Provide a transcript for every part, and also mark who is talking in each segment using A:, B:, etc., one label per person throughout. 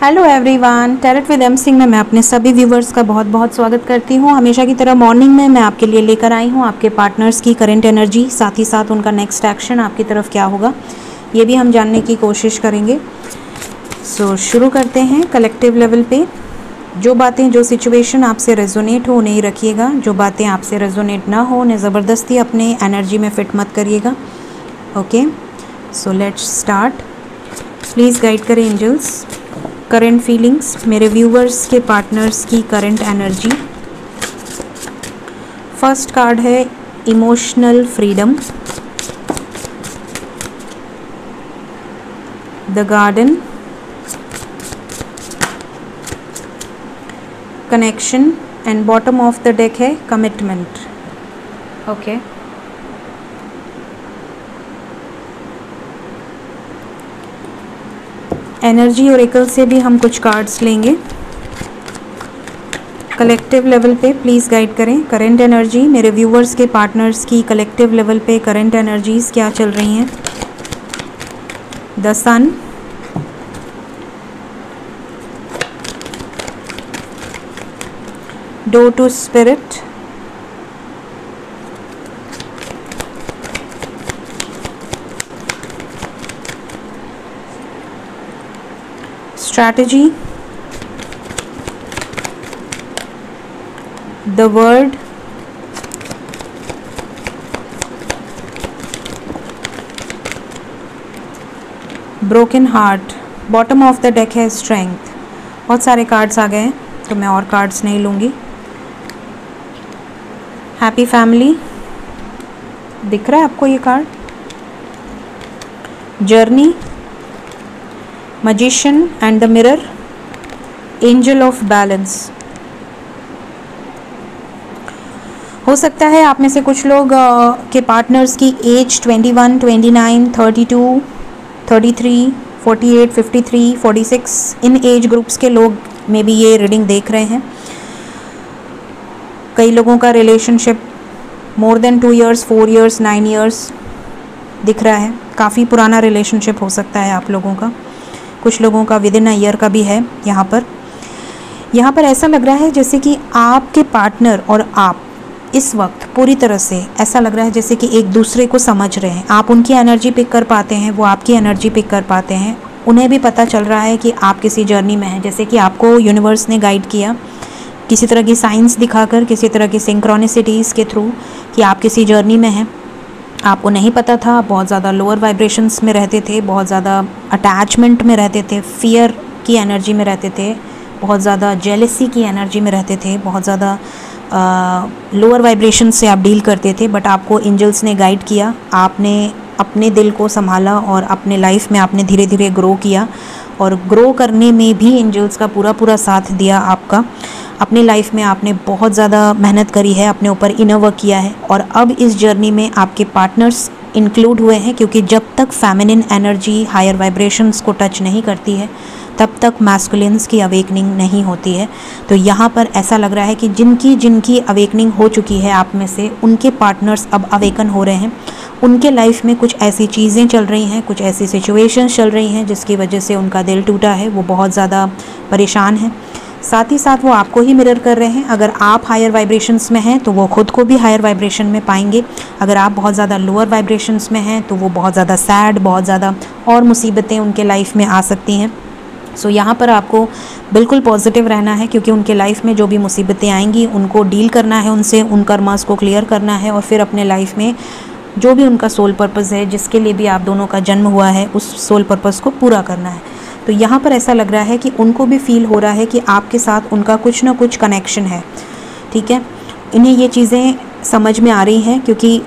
A: Hello everyone, tarot with M Singh में मैं अपने सभी व्यूवर्स का बहुत बहुत स्वागत करती हूँ। हमेशा की तरह मॉर्निंग में मैं आपके लिए लेकर आई हूँ आपके पार्टनर्स की करंट एनर्जी, साथ ही साथ उनका नेक्स्ट एक्शन आपकी तरफ क्या होगा ये भी हम जानने की कोशिश करेंगे। सो शुरू करते हैं। कलेक्टिव लेवल पे जो बातें, जो सिचुएशन आपसे रेजोनेट हो उन्हें ही रखिएगा, जो बातें आपसे रेजोनेट ना हो उन्हें ज़बरदस्ती अपने एनर्जी में फिट मत करिएगा। Okay, so let's start. Please guide करें एंजल्स। करंट फीलिंग्स, मेरे व्यूवर्स के पार्टनर्स की करंट एनर्जी। फर्स्ट कार्ड है emotional freedom, the garden, connection and bottom of the deck है कमिटमेंट। ओके, एनर्जी ओरेकल से भी हम कुछ कार्ड्स लेंगे। कलेक्टिव लेवल पे प्लीज़ गाइड करें करंट एनर्जी, मेरे व्यूवर्स के पार्टनर्स की कलेक्टिव लेवल पे करंट एनर्जीज क्या चल रही हैं। The sun, door to spirit, strategy, the word, broken heart, bottom of the deck है strength। बहुत सारे कार्ड्स आ गए हैं तो मैं और कार्ड्स नहीं लूँगी। हैप्पी फैमिली दिख रहा है आपको ये card. Journey, Magician and the mirror, angel of balance। हो सकता है आप में से कुछ लोग के पार्टनर्स की एज 21, 29, 32, 33, 48, 53, 46 इन एज ग्रुप्स के लोग में भी ये रीडिंग देख रहे हैं। कई लोगों का relationship more than 2 years, 4 years, 9 years दिख रहा है। काफ़ी पुराना रिलेशनशिप हो सकता है आप लोगों का। कुछ लोगों का विद इन अ ईयर का भी है। यहाँ पर ऐसा लग रहा है जैसे कि आपके पार्टनर और आप इस वक्त पूरी तरह से ऐसा लग रहा है जैसे कि एक दूसरे को समझ रहे हैं। आप उनकी एनर्जी पिक कर पाते हैं, वो आपकी एनर्जी पिक कर पाते हैं। उन्हें भी पता चल रहा है कि आप किसी जर्नी में हैं, जैसे कि आपको यूनिवर्स ने गाइड किया किसी तरह की साइंस दिखाकर, किसी तरह की सिंक्रोनिसिटीज़ के थ्रू कि आप किसी जर्नी में हैं। आपको नहीं पता था, बहुत ज़्यादा लोअर वाइब्रेशंस में रहते थे, बहुत ज़्यादा अटैचमेंट में रहते थे, फियर की एनर्जी में रहते थे, बहुत ज़्यादा जेलसी की एनर्जी में रहते थे, बहुत ज़्यादा लोअर वाइब्रेशन से आप डील करते थे। बट आपको एंजल्स ने गाइड किया, आपने अपने दिल को संभाला और अपने लाइफ में आपने धीरे धीरे ग्रो किया। और ग्रो करने में भी एंजल्स का पूरा साथ दिया आपका। अपनी लाइफ में आपने बहुत ज़्यादा मेहनत करी है, अपने ऊपर इनर वर्क किया है और अब इस जर्नी में आपके पार्टनर्स इंक्लूड हुए हैं, क्योंकि जब तक फेमिनिन एनर्जी हायर वाइब्रेशंस को टच नहीं करती है तब तक मैस्कुलिन्स की अवेकनिंग नहीं होती है। तो यहाँ पर ऐसा लग रहा है कि जिनकी अवेकनिंग हो चुकी है आप में से, उनके पार्टनर्स अब अवेकन हो रहे हैं। उनके लाइफ में कुछ ऐसी चीज़ें चल रही हैं, कुछ ऐसी सिचुएशंस चल रही हैं जिसकी वजह से उनका दिल टूटा है, वो बहुत ज़्यादा परेशान है। साथ ही साथ वो आपको ही मिरर कर रहे हैं। अगर आप हायर वाइब्रेशंस में हैं तो वो खुद को भी हायर वाइब्रेशन में पाएंगे। अगर आप बहुत ज़्यादा लोअर वाइब्रेशंस में हैं तो वो बहुत ज़्यादा सैड, बहुत ज़्यादा और मुसीबतें उनके लाइफ में आ सकती हैं। सो यहाँ पर आपको बिल्कुल पॉजिटिव रहना है, क्योंकि उनके लाइफ में जो भी मुसीबतें आएंगी उनको डील करना है, उनसे उन कर्मास को क्लियर करना है और फिर अपने लाइफ में जो भी उनका सोल पर्पज़ है, जिसके लिए भी आप दोनों का जन्म हुआ है, उस सोल पर्पज़ को पूरा करना है। तो यहाँ पर ऐसा लग रहा है कि उनको भी फील हो रहा है कि आपके साथ उनका कुछ ना कुछ कनेक्शन है। ठीक है, इन्हें ये चीज़ें समझ में आ रही हैं, क्योंकि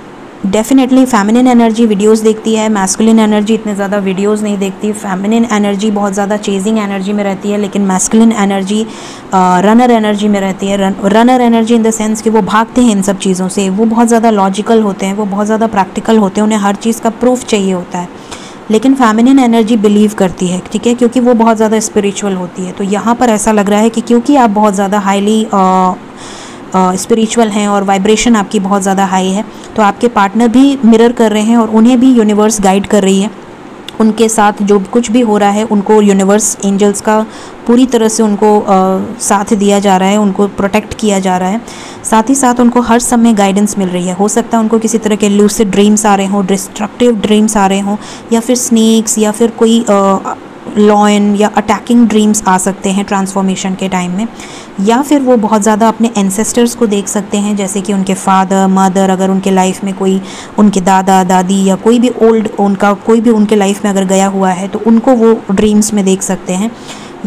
A: डेफिनेटली फेमिनिन एनर्जी वीडियोस देखती है, मैस्कुलिन एनर्जी इतने ज़्यादा वीडियोस नहीं देखती। फेमिनिन एनर्जी बहुत ज़्यादा चेजिंग एनर्जी में रहती है, लेकिन मैस्कुलिन एनर्जी रनर एनर्जी में रहती है। Runner energy in the sense कि वो भागते हैं इन सब चीज़ों से, वो बहुत ज़्यादा लॉजिकल होते हैं, वो बहुत ज़्यादा प्रैक्टिकल होते हैं, उन्हें हर चीज़ का प्रूफ चाहिए होता है। लेकिन फेमिनिन एनर्जी बिलीव करती है, ठीक है, क्योंकि वो बहुत ज़्यादा स्पिरिचुअल होती है। तो यहाँ पर ऐसा लग रहा है कि क्योंकि आप बहुत ज़्यादा हाईली स्पिरिचुअल हैं और वाइब्रेशन आपकी बहुत ज़्यादा हाई है, तो आपके पार्टनर भी मिरर कर रहे हैं और उन्हें भी यूनिवर्स गाइड कर रही है उनके साथ जो कुछ भी हो रहा है उनको यूनिवर्स एंजल्स का पूरी तरह से उनको साथ दिया जा रहा है, उनको प्रोटेक्ट किया जा रहा है। साथ ही साथ उनको हर समय गाइडेंस मिल रही है। हो सकता है उनको किसी तरह के लूसिड ड्रीम्स आ रहे हों, डिस्ट्रक्टिव ड्रीम्स आ रहे हों, या फिर स्नेक्स या फिर कोई लॉयन या अटैकिंग ड्रीम्स आ सकते हैं ट्रांसफॉर्मेशन के टाइम में। या फिर वो बहुत ज़्यादा अपने एंसेस्टर्स को देख सकते हैं, जैसे कि उनके फादर मदर, अगर उनके लाइफ में कोई उनके दादा दादी या कोई भी ओल्ड उनका कोई भी उनके लाइफ में अगर गया हुआ है तो उनको वो ड्रीम्स में देख सकते हैं।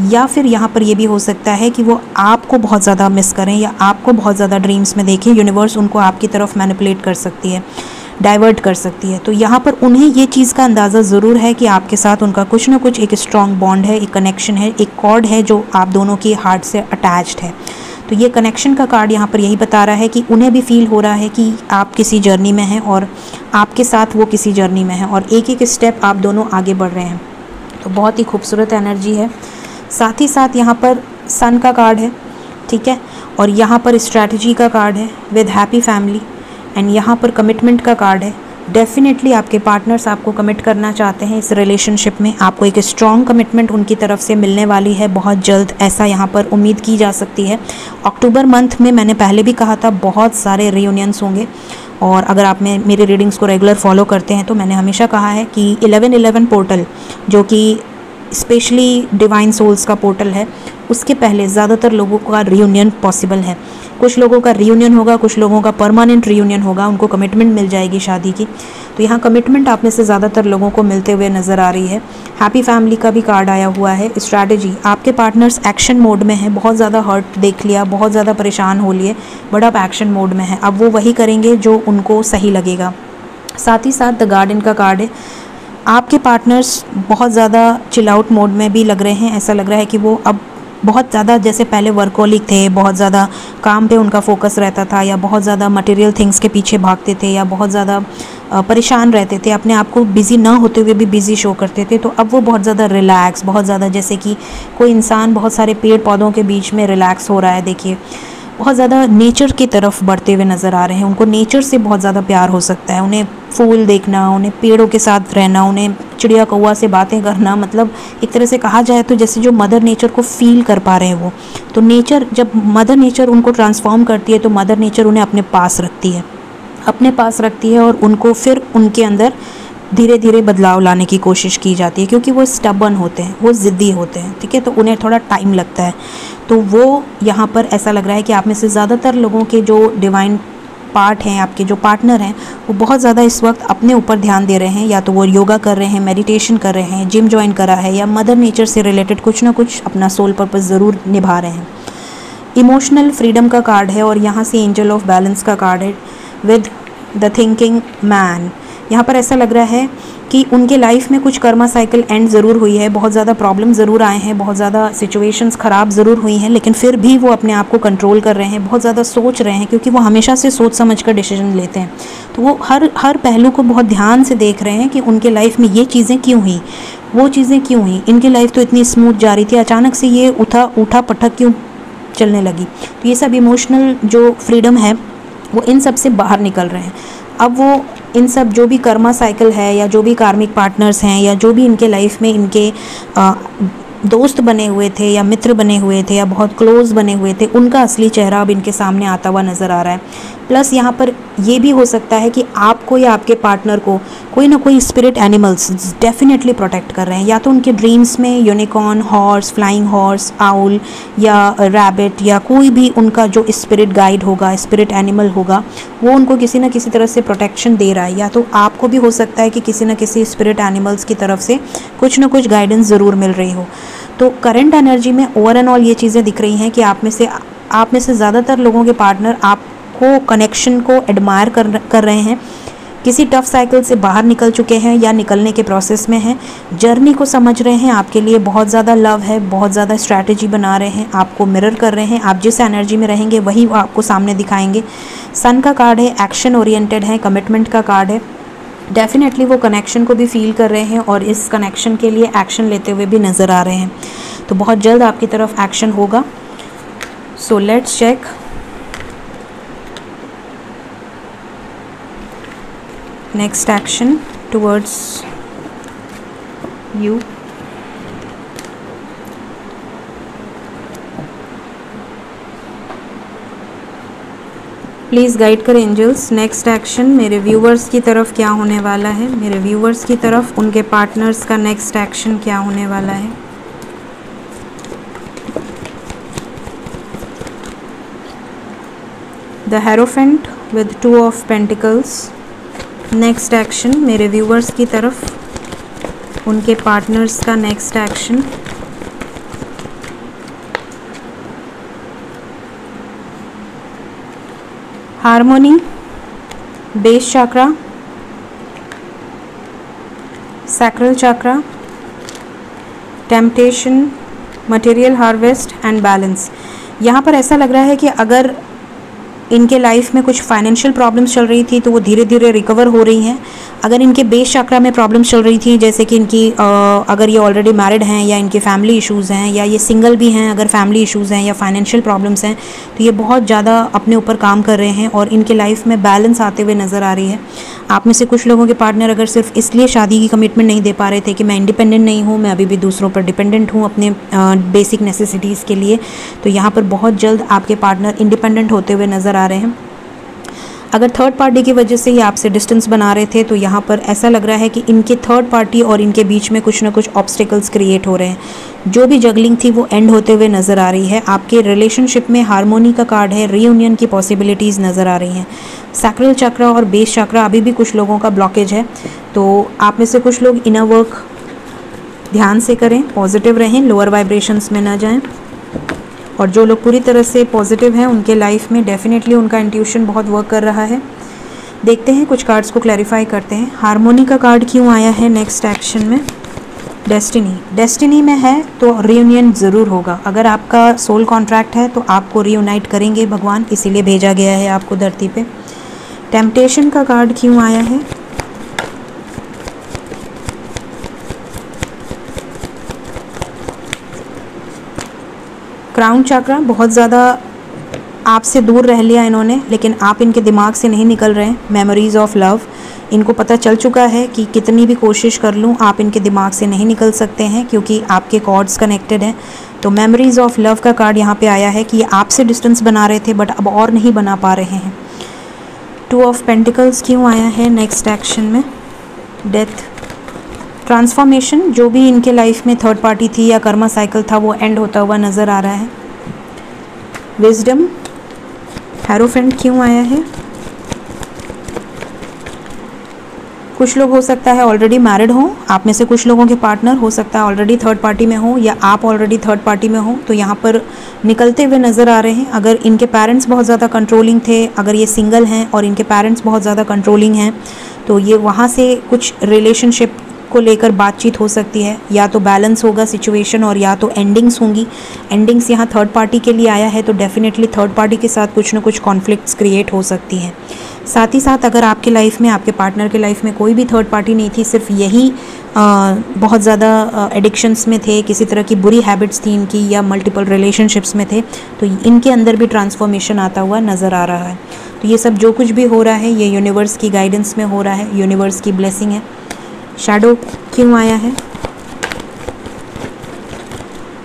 A: या फिर यहाँ पर ये भी हो सकता है कि वो आपको बहुत ज़्यादा मिस करें या आपको बहुत ज़्यादा ड्रीम्स में देखें। यूनिवर्स उनको आपकी तरफ मैनिपुलेट कर सकती है, डाइवर्ट कर सकती है। तो यहाँ पर उन्हें ये चीज़ का अंदाज़ा ज़रूर है कि आपके साथ उनका कुछ ना कुछ एक स्ट्रॉन्ग बॉन्ड है, एक कनेक्शन है, एक कॉर्ड है जो आप दोनों की हार्ट से अटैच्ड है। तो ये कनेक्शन का कार्ड यहाँ पर यही बता रहा है कि उन्हें भी फील हो रहा है कि आप किसी जर्नी में हैं और आपके साथ वो किसी जर्नी में हैं और एक एक स्टेप आप दोनों आगे बढ़ रहे हैं। तो बहुत ही खूबसूरत एनर्जी है। साथ ही साथ यहाँ पर सन का कार्ड है, ठीक है, और यहाँ पर स्ट्रैटेजी का कार्ड है विद हैप्पी फैमिली, एंड यहाँ पर कमिटमेंट का कार्ड है। डेफिनेटली आपके पार्टनर्स आपको कमिट करना चाहते हैं इस रिलेशनशिप में। आपको एक स्ट्रॉन्ग कमिटमेंट उनकी तरफ से मिलने वाली है बहुत जल्द, ऐसा यहाँ पर उम्मीद की जा सकती है। अक्टूबर मंथ में मैंने पहले भी कहा था बहुत सारे रियूनियंस होंगे, और अगर आप मेरे रीडिंग्स को रेगुलर फॉलो करते हैं तो मैंने हमेशा कहा है कि 1111 पोर्टल, जो कि स्पेशली डिवाइन सोल्स का पोर्टल है, उसके पहले ज़्यादातर लोगों का रियूनियन पॉसिबल है। कुछ लोगों का रियूनियन होगा, कुछ लोगों का परमानेंट रियूनियन होगा, उनको कमिटमेंट मिल जाएगी शादी की। तो यहाँ कमिटमेंट आप में से ज़्यादातर लोगों को मिलते हुए नज़र आ रही है। हैप्पी फैमिली का भी कार्ड आया हुआ है। स्ट्रैटेजी, आपके पार्टनर्स एक्शन मोड में हैं, बहुत ज़्यादा हर्ट देख लिया, बहुत ज़्यादा परेशान हो लिए, बट अब एक्शन मोड में है। अब वो वही करेंगे जो उनको सही लगेगा। साथ ही साथ द गार्डन का कार्ड है। आपके पार्टनर्स बहुत ज़्यादा चिल आउट मोड में भी लग रहे हैं। ऐसा लग रहा है कि वो अब बहुत ज़्यादा, जैसे पहले वर्कोलिक थे, बहुत ज़्यादा काम पे उनका फोकस रहता था, या बहुत ज़्यादा मटेरियल थिंग्स के पीछे भागते थे, या बहुत ज़्यादा परेशान रहते थे, अपने आप को बिज़ी ना होते हुए भी बिज़ी शो करते थे। तो अब वो बहुत ज़्यादा रिलैक्स, बहुत ज़्यादा जैसे कि कोई इंसान बहुत सारे पेड़ पौधों के बीच में रिलैक्स हो रहा है, देखिए बहुत ज़्यादा नेचर की तरफ बढ़ते हुए नज़र आ रहे हैं। उनको नेचर से बहुत ज़्यादा प्यार हो सकता है। उन्हें फूल देखना, उन्हें पेड़ों के साथ रहना, उन्हें चिड़िया कौवा से बातें करना, मतलब एक तरह से कहा जाए तो जैसे जो मदर नेचर को फील कर पा रहे हैं वो। तो नेचर, जब मदर नेचर उनको ट्रांसफॉर्म करती है तो मदर नेचर उन्हें अपने पास रखती है, अपने पास रखती है, और उनको फिर उनके अंदर धीरे धीरे बदलाव लाने की कोशिश की जाती है, क्योंकि वो स्टबर्न होते हैं, वो ज़िद्दी होते हैं, ठीक है, तो उन्हें थोड़ा टाइम लगता है। तो वो यहाँ पर ऐसा लग रहा है कि आप में से ज़्यादातर लोगों के जो डिवाइन पार्ट हैं, आपके जो पार्टनर हैं, वो बहुत ज़्यादा इस वक्त अपने ऊपर ध्यान दे रहे हैं। या तो वो योगा कर रहे हैं, मेडिटेशन कर रहे हैं, जिम ज्वाइन करा है, या मदर नेचर से रिलेटेड कुछ ना कुछ अपना सोल पर्पस ज़रूर निभा रहे हैं। इमोशनल फ्रीडम का कार्ड है, और यहाँ से एंजल ऑफ बैलेंस का कार्ड है विद द थिंकिंग मैन। यहाँ पर ऐसा लग रहा है कि उनके लाइफ में कुछ कर्मा साइकिल एंड ज़रूर हुई है, बहुत ज़्यादा प्रॉब्लम ज़रूर आए हैं, बहुत ज़्यादा सिचुएशंस ख़राब ज़रूर हुई हैं, लेकिन फिर भी वो अपने आप को कंट्रोल कर रहे हैं, बहुत ज़्यादा सोच रहे हैं, क्योंकि वो हमेशा से सोच समझ कर डिसीजन लेते हैं। तो वो हर पहलू को बहुत ध्यान से देख रहे हैं कि उनके लाइफ में ये चीज़ें क्यों हुई, वो चीज़ें क्यों हुई, इनकी लाइफ तो इतनी स्मूथ जा रही थी, अचानक से ये उठा पटक क्यों चलने लगी। तो ये सब इमोशनल जो फ्रीडम है वो इन सब से बाहर निकल रहे हैं। अब वो इन सब जो भी कर्मा साइकिल है, या जो भी कार्मिक पार्टनर्स हैं, या जो भी इनके लाइफ में इनके दोस्त बने हुए थे, या मित्र बने हुए थे, या बहुत क्लोज बने हुए थे, उनका असली चेहरा अब इनके सामने आता हुआ नज़र आ रहा है। प्लस यहाँ पर ये भी हो सकता है कि आपको या आपके पार्टनर को कोई ना कोई स्पिरिट एनिमल्स डेफिनेटली प्रोटेक्ट कर रहे हैं, या तो उनके ड्रीम्स में unicorn, horse, flying horse, owl या रैबिट, या कोई भी उनका जो स्पिरिट गाइड होगा, स्पिरिट एनिमल होगा, वो उनको किसी न किसी तरह से प्रोटेक्शन दे रहा है। या तो आपको भी हो सकता है कि किसी न किसी स्पिरिट एनिमल्स की तरफ से कुछ ना कुछ गाइडेंस ज़रूर मिल रही हो। तो करंट एनर्जी में ओवर एंड ऑल ये चीज़ें दिख रही हैं कि आप में से ज़्यादातर लोगों के पार्टनर आपको कनेक्शन को एडमायर कर रहे हैं, किसी टफ साइकिल से बाहर निकल चुके हैं या निकलने के प्रोसेस में हैं, जर्नी को समझ रहे हैं, आपके लिए बहुत ज़्यादा लव है, बहुत ज़्यादा स्ट्रैटेजी बना रहे हैं, आपको मिरर कर रहे हैं, आप जिस एनर्जी में रहेंगे वही वो आपको सामने दिखाएंगे। सन का कार्ड है, एक्शन ओरिएंटेड है, कमिटमेंट का कार्ड है। डेफिनेटली वो कनेक्शन को भी फील कर रहे हैं और इस कनेक्शन के लिए एक्शन लेते हुए भी नज़र आ रहे हैं। तो बहुत जल्द आपकी तरफ एक्शन होगा। So let's check. Next action towards you. Please guide करें एंजल्स, नेक्स्ट एक्शन मेरे व्यूवर्स की तरफ क्या होने वाला है, मेरे व्यूवर्स की तरफ उनके पार्टनर्स का नेक्स्ट एक्शन क्या होने वाला है। The hierophant with 2 of pentacles, next action मेरे व्यूवर्स की तरफ उनके पार्टनर्स का next action. Harmony, base chakra, sacral chakra, temptation, material harvest and balance. यहाँ पर ऐसा लग रहा है कि अगर इनके लाइफ में कुछ फाइनेंशियल प्रॉब्लम्स चल रही थी तो वो धीरे धीरे रिकवर हो रही हैं। अगर इनके बेस चक्रा में प्रॉब्लम्स चल रही थी, जैसे कि इनकी अगर ये ऑलरेडी मैरिड हैं या इनके फैमिली इश्यूज़ हैं या ये सिंगल भी हैं, अगर फैमिली इश्यूज़ हैं या फाइनेंशियल प्रॉब्लम्स हैं, तो ये बहुत ज़्यादा अपने ऊपर काम कर रहे हैं और इनके लाइफ में बैलेंस आते हुए नज़र आ रही है। आप में से कुछ लोगों के पार्टनर अगर सिर्फ इसलिए शादी की कमिटमेंट नहीं दे पा रहे थे कि मैं इंडिपेंडेंट नहीं हूँ, मैं अभी भी दूसरों पर डिपेंडेंट हूँ अपने बेसिक नेसेसिटीज़ के लिए, तो यहाँ पर बहुत जल्द आपके पार्टनर इंडिपेंडेंट होते हुए नज़र आ रहे हैं। अगर थर्ड पार्टी की वजह से ही आपसे डिस्टेंस बना रहे थे, तो यहाँ पर ऐसा लग रहा है कि इनके थर्ड पार्टी और इनके बीच में कुछ ना कुछ ऑब्स्टिकल्स क्रिएट हो रहे हैं। जो भी जगलिंग थी वो एंड होते हुए नज़र आ रही है। आपके रिलेशनशिप में हार्मोनी का कार्ड है, रीयूनियन की पॉसिबिलिटीज़ नज़र आ रही हैं। सैक्रल चक्रा और बेस चक्रा अभी भी कुछ लोगों का ब्लॉकेज है, तो आप में से कुछ लोग इनर वर्क ध्यान से करें, पॉजिटिव रहें, लोअर वाइब्रेशंस में ना जाएं। और जो लोग पूरी तरह से पॉजिटिव हैं उनके लाइफ में डेफिनेटली उनका इंट्यूशन बहुत वर्क कर रहा है। देखते हैं, कुछ कार्ड्स को क्लैरिफाई करते हैं। हार्मोनी का कार्ड क्यों आया है नेक्स्ट एक्शन में? डेस्टिनी, डेस्टिनी में है तो रियूनियन ज़रूर होगा। अगर आपका सोल कॉन्ट्रैक्ट है तो आपको रीयूनाइट करेंगे भगवान, इसीलिए भेजा गया है आपको धरती पे। टेम्पटेशन का कार्ड क्यों आया है? क्राउन चक्रा, बहुत ज़्यादा आपसे दूर रह लिया इन्होंने, लेकिन आप इनके दिमाग से नहीं निकल रहे हैं। मेमोरीज ऑफ लव, इनको पता चल चुका है कि कितनी भी कोशिश कर लूँ आप इनके दिमाग से नहीं निकल सकते हैं, क्योंकि आपके कॉर्ड्स कनेक्टेड हैं। तो मेमोरीज ऑफ लव का कार्ड यहाँ पे आया है कि ये आपसे डिस्टेंस बना रहे थे बट अब और नहीं बना पा रहे हैं। 2 ऑफ पेंटिकल्स क्यों आया है नेक्स्ट एक्शन में? डेथ, ट्रांसफॉर्मेशन, जो भी इनके लाइफ में थर्ड पार्टी थी या कर्मा साइकिल था वो एंड होता हुआ नज़र आ रहा है। विजडम, हेरोफेंट क्यों आया है? कुछ लोग हो सकता है ऑलरेडी मैरिड हों, आप में से कुछ लोगों के पार्टनर हो सकता है ऑलरेडी थर्ड पार्टी में हो या आप ऑलरेडी थर्ड पार्टी में हो, तो यहाँ पर निकलते हुए नज़र आ रहे हैं। अगर इनके पेरेंट्स बहुत ज़्यादा कंट्रोलिंग थे, अगर ये सिंगल हैं और इनके पेरेंट्स बहुत ज़्यादा कंट्रोलिंग हैं, तो ये वहाँ से कुछ रिलेशनशिप को लेकर बातचीत हो सकती है। या तो बैलेंस होगा सिचुएशन और या तो एंडिंग्स होंगी। एंडिंग्स यहाँ थर्ड पार्टी के लिए आया है, तो डेफिनेटली थर्ड पार्टी के साथ कुछ ना कुछ कॉन्फ्लिक्ट्स क्रिएट हो सकती हैं। साथ ही साथ अगर आपके लाइफ में, आपके पार्टनर के लाइफ में कोई भी थर्ड पार्टी नहीं थी, सिर्फ यही बहुत ज़्यादा एडिक्शंस में थे, किसी तरह की बुरी हैबिट्स थी इनकी या मल्टीपल रिलेशनशिप्स में थे, तो इनके अंदर भी ट्रांसफॉर्मेशन आता हुआ नज़र आ रहा है। तो ये सब जो कुछ भी हो रहा है ये यूनिवर्स की गाइडेंस में हो रहा है, यूनिवर्स की ब्लेसिंग है। शैडो क्यों आया है?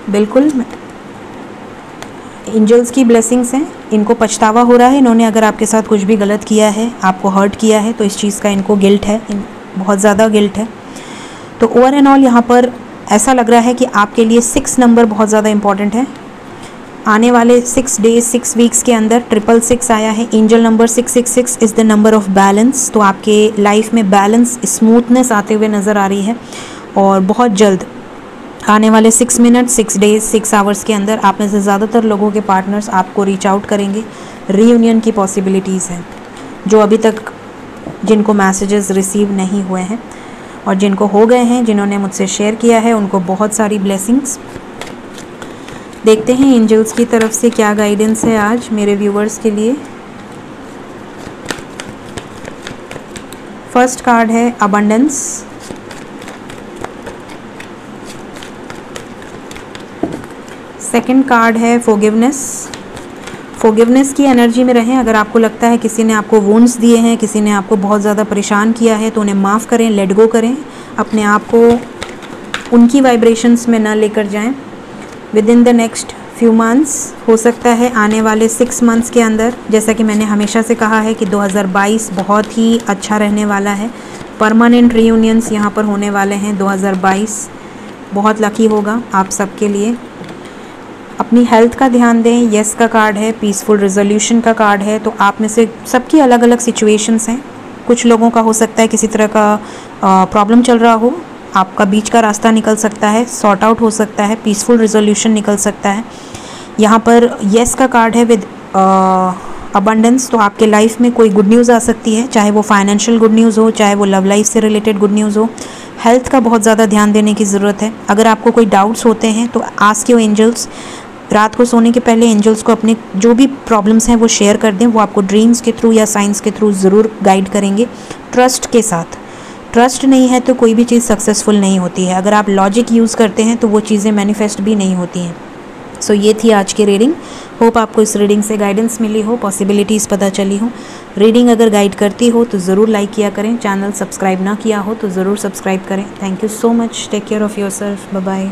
A: बिल्कुल एंजल्स की ब्लेसिंग्स हैं। इनको पछतावा हो रहा है, इन्होंने अगर आपके साथ कुछ भी गलत किया है, आपको हर्ट किया है, तो इस चीज़ का इनको गिल्ट है, बहुत ज़्यादा गिल्ट है। तो ओवर एंड ऑल यहाँ पर ऐसा लग रहा है कि आपके लिए 6 नंबर बहुत ज़्यादा इंपॉर्टेंट है। आने वाले 6 डेज 6 वीक्स के अंदर 666 आया है। Angel number 666 is the number of balance. तो आपके लाइफ में बैलेंस, स्मूथनेस आते हुए नज़र आ रही है और बहुत जल्द आने वाले 6 मिनट 6 डेज 6 आवर्स के अंदर आप में से ज़्यादातर लोगों के पार्टनर्स आपको रीच आउट करेंगे। रीयूनियन की पॉसिबिलिटीज़ हैं। जो अभी तक जिनको मैसेजेस रिसीव नहीं हुए हैं और जिनको हो गए हैं, जिन्होंने मुझसे शेयर किया है, उनको बहुत सारी ब्लेसिंग्स। देखते हैं एंजल्स की तरफ से क्या गाइडेंस है आज मेरे व्यूवर्स के लिए। फर्स्ट कार्ड है अबंडेंस, सेकंड कार्ड है फॉरगिवनेस। फॉरगिवनेस की एनर्जी में रहें। अगर आपको लगता है किसी ने आपको वुंड्स दिए हैं, किसी ने आपको बहुत ज़्यादा परेशान किया है, तो उन्हें माफ़ करें, लेट गो करें, अपने आप को उनकी वाइब्रेशंस में ना लेकर जाएं। With in the next few months, हो सकता है आने वाले 6 मंथ्स के अंदर, जैसा कि मैंने हमेशा से कहा है कि 2022 बहुत ही अच्छा रहने वाला है। परमानेंट रीयूनियंस यहाँ पर होने वाले हैं। 2022 बहुत लकी होगा आप सबके लिए। अपनी हेल्थ का ध्यान दें। यस का कार्ड है, पीसफुल रेजोल्यूशन का कार्ड है। तो आप में से सबकी अलग अलग सिचुएशंस हैं। कुछ लोगों का हो सकता है किसी तरह का प्रॉब्लम चल रहा हो, आपका बीच का रास्ता निकल सकता है, सॉर्ट आउट हो सकता है, पीसफुल रेजोल्यूशन निकल सकता है। यहाँ पर यस का कार्ड है विद अबंडेंस। तो आपके लाइफ में कोई गुड न्यूज़ आ सकती है, चाहे वो फाइनेंशियल गुड न्यूज़ हो, चाहे वो लव लाइफ से रिलेटेड गुड न्यूज़ हो। हेल्थ का बहुत ज़्यादा ध्यान देने की ज़रूरत है। अगर आपको कोई डाउट्स होते हैं तो आस्क योर एंजल्स। रात को सोने के पहले एंजल्स को अपने जो भी प्रॉब्लम्स हैं वो शेयर कर दें। वो आपको ड्रीम्स के थ्रू या साइंस के थ्रू ज़रूर गाइड करेंगे, ट्रस्ट के साथ। ट्रस्ट नहीं है तो कोई भी चीज़ सक्सेसफुल नहीं होती है। अगर आप लॉजिक यूज़ करते हैं तो वो चीज़ें मैनिफेस्ट भी नहीं होती हैं। सो ये थी आज की रीडिंग। होप आपको इस रीडिंग से गाइडेंस मिली हो, पॉसिबिलिटीज़ पता चली हो। रीडिंग अगर गाइड करती हो तो ज़रूर लाइक किया करें। चैनल सब्सक्राइब ना किया हो तो ज़रूर सब्सक्राइब करें। Thank you so much. Take care of yourself. Bye bye.